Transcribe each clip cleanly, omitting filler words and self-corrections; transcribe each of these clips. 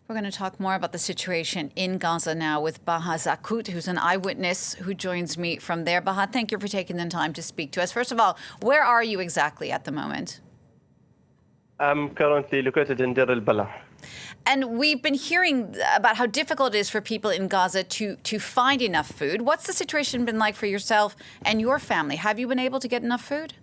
We're going to talk more about the situation in Gaza now with Bahaa Zaqout, who's an eyewitness who joins me from there. Bahaa, thank you for taking the time to speak to us. First of all, where are you exactly at the moment? I'm currently located in Deir al-Balah. And we've been hearing about how difficult it is for people in Gaza to find enough food. What's the situation been like for yourself and your family? Have you been able to get enough food?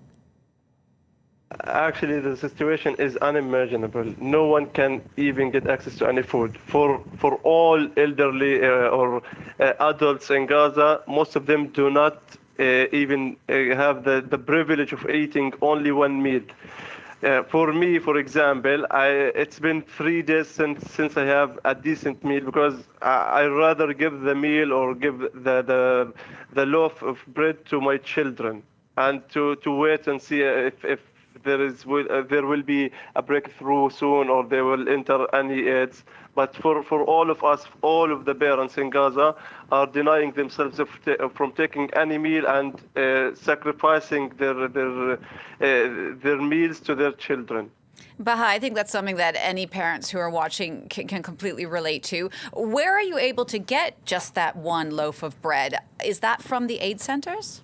Actually, the situation is unimaginable. No one can even get access to any food. For all elderly or adults in Gaza, most of them do not even have the privilege of eating only one meal. For me, for example, it's been 3 days since I have a decent meal because I rather give the meal or give the loaf of bread to my children and to wait and see if there will be a breakthrough soon or they will enter any aids. But for all of us, all of the parents in Gaza are denying themselves from taking any meal and sacrificing their meals to their children. Bahaa, I think that's something that any parents who are watching can completely relate to. Where are you able to get just that one loaf of bread? Is that from the aid centers?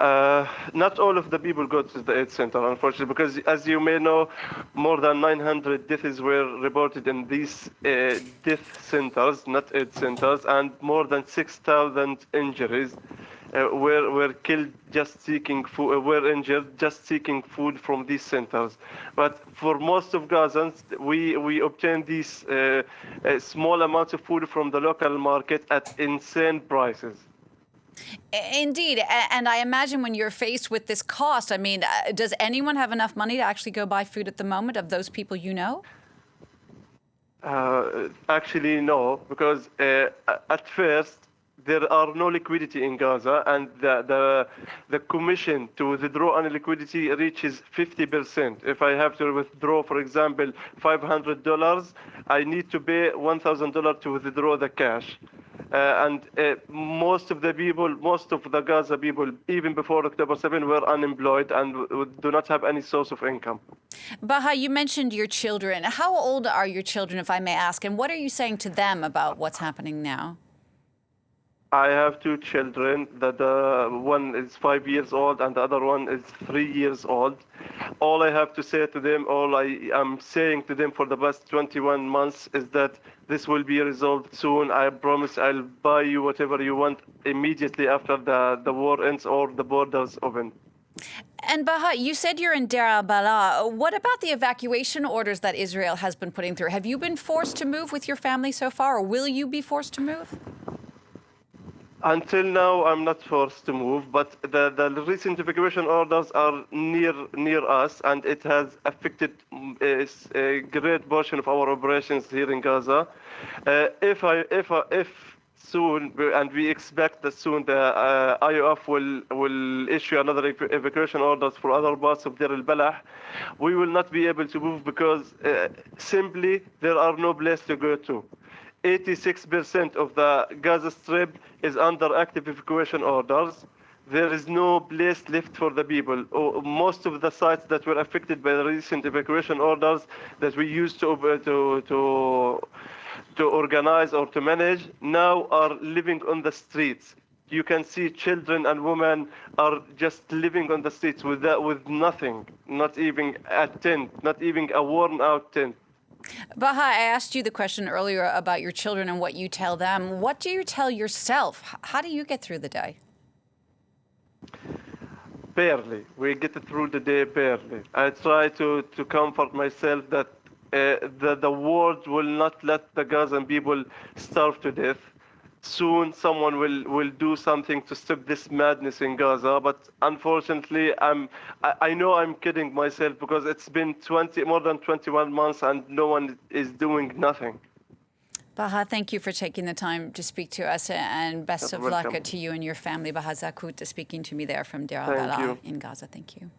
Not all of the people go to the aid center, unfortunately, because as you may know, more than 900 deaths were reported in these death centers, not aid centers, and more than 6,000 injuries were killed just seeking food, were injured just seeking food from these centers. But for most of Gazans, we obtain these small amounts of food from the local market at insane prices. Indeed. And I imagine when you're faced with this cost, I mean, does anyone have enough money to actually go buy food at the moment of those people you know? Actually, no, because at first, there are no liquidity in Gaza, and the commission to withdraw any liquidity reaches 50%. If I have to withdraw, for example, $500, I need to pay $1,000 to withdraw the cash. And most of the Gaza people, even before October 7, were unemployed and do not have any source of income. Bahaa, you mentioned your children. How old are your children, if I may ask, and what are you saying to them about what's happening now? I have 2 children. One is 5 years old and the other one is 3 years old. All I have to say to them, all I am saying to them for the past 21 months is that this will be resolved soon. I promise I'll buy you whatever you want immediately after the war ends or the borders open. And Bahaa, you said you're in Deir al-Balah. What about the evacuation orders that Israel has been putting through? Have you been forced to move with your family so far, or will you be forced to move? Until now, I'm not forced to move, but the recent evacuation orders are near us, and it has affected a great portion of our operations here in Gaza. If soon, and we expect that soon, the IOF will issue another evacuation orders for other parts of Deir al-Balah, we will not be able to move because simply there are no place to go to. 86% of the Gaza Strip is under active evacuation orders. There is no place left for the people. Most of the sites that were affected by the recent evacuation orders that we used to organize or to manage now are living on the streets. You can see children and women are just living on the streets with nothing, not even a tent, not even a worn-out tent. Bahaa, I asked you the question earlier about your children and what you tell them. What do you tell yourself? How do you get through the day? Barely. We get through the day barely. I try to comfort myself that the world will not let the Gazan people starve to death. Soon someone will do something to stop this madness in Gaza, but unfortunately I know I'm kidding myself because it's been more than 21 months and no one is doing nothing. Bahaa, thank you for taking the time to speak to us, and best of luck to you and your family. Bahaa Zaqout speaking to me there from Deir al-Balah in Gaza. Thank you.